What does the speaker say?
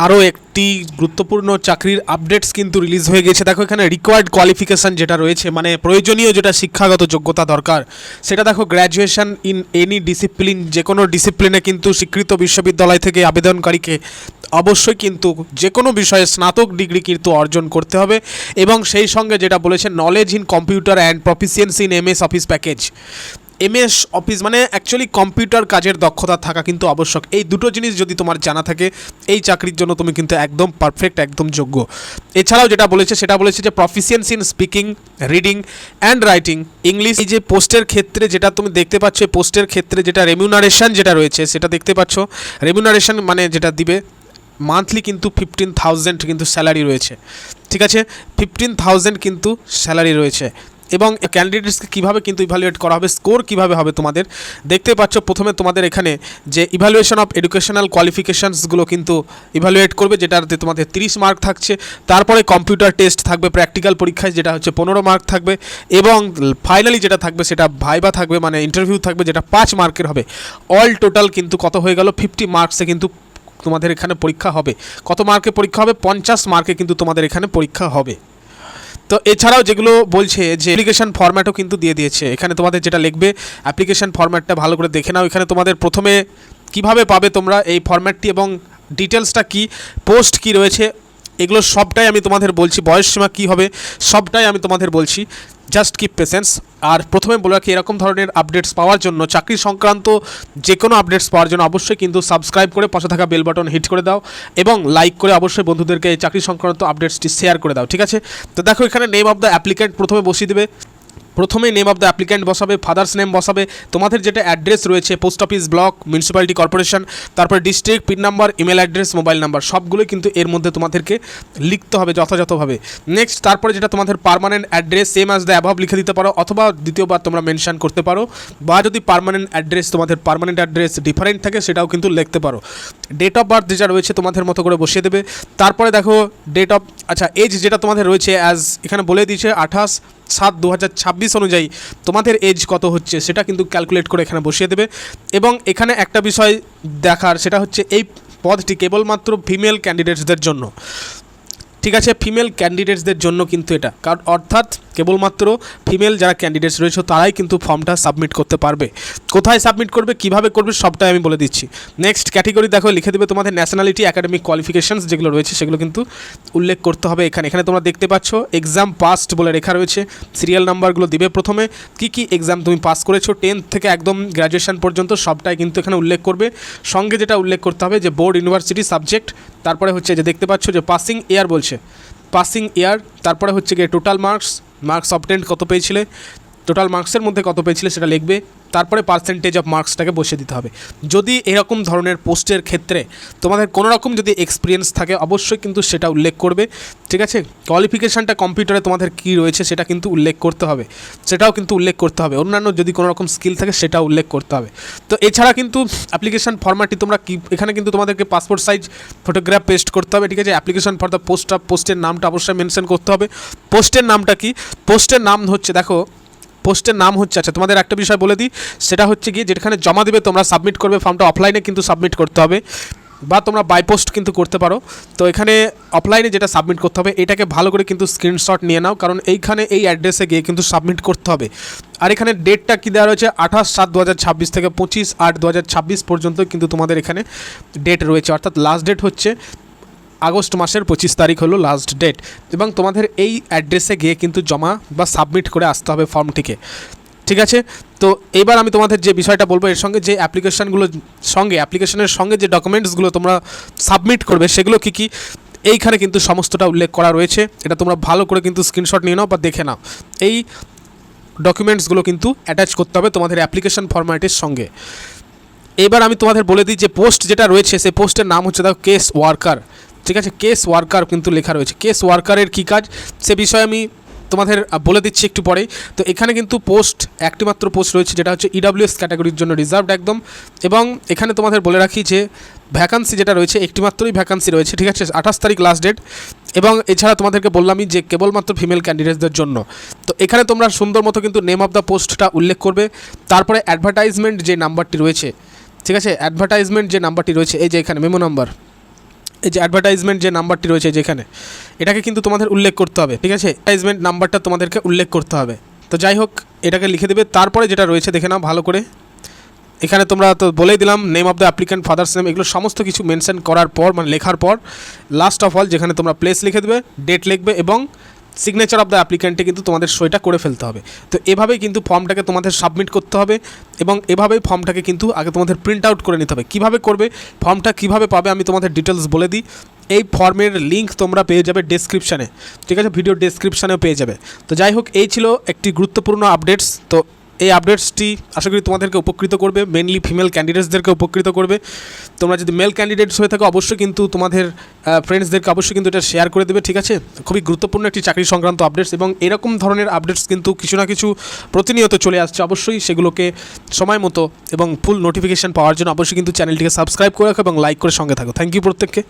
আরও একটি গুরুত্বপূর্ণ চাকরির আপডেটস কিন্তু রিলিজ হয়ে গেছে। দেখো এখানে রিকোয়ার্ড কোয়ালিফিকেশান যেটা রয়েছে, মানে প্রয়োজনীয় যেটা শিক্ষাগত যোগ্যতা দরকার, সেটা দেখো গ্র্যাজুয়েশন ইন এনি ডিসিপ্লিন, যে কোনো ডিসিপ্লিনে কিন্তু স্বীকৃত বিশ্ববিদ্যালয় থেকে আবেদনকারীকে অবশ্যই কিন্তু যে কোনো বিষয়ে স্নাতক ডিগ্রি কিন্তু অর্জন করতে হবে। এবং সেই সঙ্গে যেটা বলেছে knowledge in computer and proficiency in MS office package. MS office মানে অ্যাকচুয়ালি কম্পিউটার কাজের দক্ষতা থাকা কিন্তু আবশ্যক। এই দুটো জিনিস যদি তোমার জানা থাকে, এই চাকরির জন্য তুমি কিন্তু একদম পারফেক্ট, একদম যোগ্য। এছাড়াও যেটা বলেছে সেটা বলেছে যে proficiency in speaking, reading and writing English. এই যে পোস্টের ক্ষেত্রে যেটা তুমি দেখতে পাচ্ছ, এই পোস্টের ক্ষেত্রে যেটা রেমিউনারেশন যেটা রয়েছে সেটা দেখতে পাচ্ছ। রেমিউনারেশন মানে যেটা দিবে মান্থলি কিন্তু 15,000 কিন্তু স্যালারি রয়েছে, ঠিক আছে, 15,000 কিন্তু স্যালারি রয়েছে। এবং ক্যান্ডিডেটসকে কীভাবে কিন্তু ইভ্যালুয়েট করা হবে, স্কোর কীভাবে হবে তোমাদের দেখতে পাচ্ছ। প্রথমে তোমাদের এখানে যে ইভ্যালুয়েশন অফ এডুকেশনাল কোয়ালিফিকেশানসগুলো কিন্তু ইভ্যালুয়েট করবে, যেটাতে তোমাদের 30 মার্ক থাকছে। তারপরে কম্পিউটার টেস্ট থাকবে প্র্যাকটিক্যাল পরীক্ষায়, যেটা হচ্ছে 15 মার্ক থাকবে। এবং ফাইনালি যেটা থাকবে সেটা ভাইবা থাকবে, মানে ইন্টারভিউ থাকবে, যেটা 5 মার্কের হবে। অল টোটাল কিন্তু কত হয়ে গেল, 50 মার্কসে কিন্তু তোমাদের এখানে পরীক্ষা হবে। কত মার্কে পরীক্ষা হবে, 50 মার্কে কিন্তু তোমাদের এখানে পরীক্ষা হবে। তো এছাড়াও যেগুলো বলছে যে অ্যাপ্লিকেশন ফরম্যাটও কিন্তু দিয়ে দিয়েছে। এখানে তোমাদের যেটা লিখবে অ্যাপ্লিকেশন ফরম্যাটটা ভালো করে দেখে নাও। এখানে তোমাদের প্রথমে কিভাবে পাবে তোমরা এই ফরম্যাটটি এবং ডিটেলসটা কি, পোস্ট কি রয়েছে, এগুলো সবটাই আমি তোমাদের বলছি। বয়সসীমা কী হবে সবটাই আমি তোমাদের বলছি, জাস্ট কিপ পেশেন্স। আর প্রথমে বলে রাখি, এরকম ধরনের আপডেটস পাওয়ার জন্য, চাকরি সংক্রান্ত যে কোনো আপডেটস পাওয়ার জন্য অবশ্যই কিন্তু সাবস্ক্রাইব করে পাশে থাকা বেল বাটন হিট করে দাও এবং লাইক করে অবশ্যই বন্ধুদেরকে এই চাকরি সংক্রান্ত আপডেটসটি শেয়ার করে দাও, ঠিক আছে। তো দেখো এখানে নেম অফ দ্য অ্যাপ্লিক্যান্ট প্রথমে বসিয়ে দেবে। প্রথমে নেম অফ দ্য অ্যাপ্লিক্যান্ট বসাবে, ফাদার্স নেম বসাবে, তোমাদের যেটা অ্যাড্রেস রয়েছে post office, block, municipality, corporation, তারপর district, pin number, email address, mobile number, সবগুলোই কিন্তু এর মধ্যে তোমাদেরকে লিখতে হবে যথাযথভাবে। নেক্সট তারপরে যেটা তোমাদের permanent address, same as the above লিখে দিতে পারো, অথবা দ্বিতীয়বার তোমরা মেনশন করতে পারো, বা যদি পার্মানেন্ট অ্যাড্রেস তোমাদের পার্মানেন্ট অ্যাড্রেস ডিফারেন্ট থাকে সেটাও কিন্তু লিখতে পারো। ডেট অফ বার্থ যেটা রয়েছে তোমাদের মতো করে বসিয়ে দেবে। তারপরে দেখো ডেট অফ, আচ্ছা এজ যেটা তোমাদের রয়েছে অ্যাজ এখানে বলে দিয়েছে 28/7/2026 অনুযায়ী তোমাদের এজ কত হচ্ছে সেটা কিন্তু ক্যালকুলেট করে এখানে বসিয়ে দেবে। এবং এখানে একটা বিষয় দেখার, সেটা হচ্ছে এই পদটি কেবলমাত্র ফিমেল ক্যান্ডিডেটসদের জন্য, ঠিক আছে, ফিমেল ক্যান্ডিডেটসদের জন্য কিন্তু এটা, কারণ অর্থাৎ কেবলমাত্র ফিমেল যারা ক্যান্ডিডেটস রয়েছে তারাই কিন্তু ফর্মটা সাবমিট করতে পারবে। কোথায় সাবমিট করবে, কিভাবে করবে, সবটাই আমি বলে দিচ্ছি। নেক্সট ক্যাটেগরি দেখো লিখে দেবে তোমাদের ন্যাশনালিটি, একাডেমিক কোয়ালিফিকেশানস যেগুলো রয়েছে সেগুলো কিন্তু উল্লেখ করতে হবে এখানে। এখানে তোমরা দেখতে পাচ্ছ এক্সাম পাস্ট বলে লেখা রয়েছে, সিরিয়াল নাম্বারগুলো দিবে প্রথমে, কী এক্সাম তুমি পাস করেছো 10th থেকে একদম গ্র্যাজুয়েশন পর্যন্ত সবটাই কিন্তু এখানে উল্লেখ করবে। সঙ্গে যেটা উল্লেখ করতে হবে যে বোর্ড, ইউনিভার্সিটি, সাবজেক্ট, তারপরে হচ্ছে যে দেখতে পাচ্ছ যে পাসিং ইয়ার বলছে, পাসিং ইয়ার, তারপরে হচ্ছে গিয়ে টোটাল মার্কস অবটেন্ড কত পেয়েছিলে, টোটাল মার্কসের মধ্যে কত পেয়েছিলে সেটা লিখবে। তারপরে পার্সেন্টেজ অফ মার্কসটাকে বসিয়ে দিতে হবে। যদি এরকম ধরনের পোস্টের ক্ষেত্রে তোমাদের কোনো রকম যদি এক্সপিরিয়েন্স থাকে অবশ্যই কিন্তু সেটা উল্লেখ করবে, ঠিক আছে। কোয়ালিফিকেশানটা কম্পিউটারে তোমাদের কী রয়েছে সেটা কিন্তু উল্লেখ করতে হবে, সেটাও কিন্তু উল্লেখ করতে হবে। অন্যান্য যদি কোনো রকম স্কিল থাকে সেটাও উল্লেখ করতে হবে। তো এছাড়া কিন্তু অ্যাপ্লিকেশান ফরম্যাটটি তোমরা কি, এখানে কিন্তু তোমাদেরকে পাসপোর্ট সাইজ ফটোগ্রাফ পেস্ট করতে হবে, ঠিক আছে। অ্যাপ্লিকেশান ফর দ্য পোস্টের নামটা অবশ্যই মেনশন করতে হবে। পোস্টের নামটা কি, পোস্টের নাম হচ্ছে, দেখো পোস্টের নাম হচ্ছে, আচ্ছা তোমাদের একটা বিষয় বলে দিই, সেটা হচ্ছে গিয়ে যেখানে জমা দেবে তোমরা সাবমিট করবে ফর্মটা, অফলাইনে কিন্তু সাবমিট করতে হবে, বা তোমরা বাই পোস্ট কিন্তু করতে পারো। তো এখানে অফলাইনে যেটা সাবমিট করতে হবে এটাকে ভালো করে কিন্তু স্ক্রিনশট নিয়ে নাও, কারণ এইখানে এই অ্যাড্রেসে গিয়ে কিন্তু সাবমিট করতে হবে। আর এখানে ডেটটা কী দেওয়া রয়েছে, 28/7/2026 থেকে 25/8/2026 পর্যন্ত কিন্তু তোমাদের এখানে ডেট রয়েছে, অর্থাৎ লাস্ট ডেট হচ্ছে আগস্ট মাসের 25 তারিখ হলো লাস্ট ডেট। এবং তোমাদের এই অ্যাড্রেসে গিয়ে কিন্তু জমা বা সাবমিট করে আসতে হবে ফর্মটিকে, ঠিক আছে। তো এবার আমি তোমাদের যে বিষয়টা বলবো, এর সঙ্গে যে অ্যাপ্লিকেশনের সঙ্গে যে ডকুমেন্টসগুলো তোমরা সাবমিট করবে সেগুলো কী এইখানে কিন্তু সমস্তটা উল্লেখ করা রয়েছে। এটা তোমরা ভালো করে কিন্তু স্ক্রিনশট নিয়ে নাও বা দেখে নাও। এই ডকুমেন্টসগুলো কিন্তু অ্যাটাচ করতে হবে তোমাদের অ্যাপ্লিকেশন ফরম্যাটের সঙ্গে। এবার আমি তোমাদের বলে দিই যে পোস্ট যেটা রয়েছে সেই পোস্টের নাম হচ্ছে দেখো কেস ওয়ার্কার, ঠিক আছে, কেস ওয়ার্কার কিন্তু লেখা রয়েছে। কেস ওয়ার্কারের কী কাজ সে বিষয়ে আমি তোমাদের বলে দিচ্ছি একটু পরেই। তো এখানে কিন্তু পোস্ট একটি মাত্র পোস্ট রয়েছে, যেটা হচ্ছে ইডাব্লিউএস ক্যাটাগরির জন্য রিজার্ভড একদম। এবং এখানে তোমাদের বলে রাখি যে ভ্যাকান্সি যেটা রয়েছে একটি মাত্রই ভ্যাকান্সি রয়েছে, ঠিক আছে, 28 তারিখ লাস্ট ডেট। এবং এছাড়া তোমাদেরকে বললামই যে কেবলমাত্র ফিমেল ক্যান্ডিডেটসদের জন্য। তো এখানে তোমরা সুন্দর মতো কিন্তু নেম অফ দ্য পোস্টটা উল্লেখ করবে। তারপরে অ্যাডভার্টাইজমেন্ট যে নাম্বারটি রয়েছে, ঠিক আছে, অ্যাডভার্টাইজমেন্ট যে নাম্বারটি রয়েছে এই যে এখানে মেমো নাম্বার, এই যে অ্যাডভার্টাইজমেন্ট যে নাম্বারটি রয়েছে যেখানে, এটাকে কিন্তু তোমাদের উল্লেখ করতে হবে, ঠিক আছে? অ্যাডভার্টাইজমেন্ট নাম্বারটা তোমাদেরকে উল্লেখ করতে হবে। তো যাই হোক, এটাকে লিখে দেবে। তারপরে যেটা রয়েছে দেখে নাও ভালো করে, এখানে তোমরা তো বলেই দিলাম name of the applicant, father's name, এগুলো সমস্ত কিছু মেনশন করার পর, মানে লেখার পর লাস্ট অফ অল যেখানে তোমরা প্লেস লিখে দেবে, ডেট লিখবে এবং সিগনেচার অফ দ্য অ্যাপ্লিক্যান্টে কিন্তু তোমাদের সইটা করে ফেলতে হবে। তো এভাবেই কিন্তু ফর্মটাকে তোমাদের সাবমিট করতে হবে এবং এভাবেই ফর্মটাকে কিন্তু আগে তোমাদের প্রিন্ট আউট করে নিতে হবে। কীভাবে করবে, ফর্মটা কীভাবে পাবে আমি তোমাদের ডিটেলস বলে দিই। এই ফর্মের লিঙ্ক তোমরা পেয়ে যাবে ডেসক্রিপশানে, ঠিক আছে? ভিডিও ডেসক্রিপশানেও পেয়ে যাবে। তো যাই হোক, এই ছিল একটি গুরুত্বপূর্ণ আপডেটস। তো এই আপডেটসটি আশা করি তোমাদেরকে উপকৃত করবে, মেনলি ফিমেল ক্যান্ডিডেটসদেরকে উপকৃত করবে। তোমরা যদি মেল ক্যান্ডিডেটস হয়ে থাকো অবশ্যই কিন্তু তোমাদের ফ্রেন্ডসদেরকে অবশ্যই কিন্তু এটা শেয়ার করে দেবে, ঠিক আছে? খুবই গুরুত্বপূর্ণ একটি চাকরি সংক্রান্ত আপডেটস এবং এরকম ধরনের আপডেটস কিন্তু কিছু না কিছু প্রতিনিয়ত চলে আসছে। অবশ্যই সেগুলোকে সময় মতো এবং ফুল নোটিফিকেশান পাওয়ার জন্য অবশ্যই কিন্তু চ্যানেলটিকে সাবস্ক্রাইব করে রাখো এবং লাইক করে সঙ্গে থাকো। থ্যাংক ইউ প্রত্যেককে।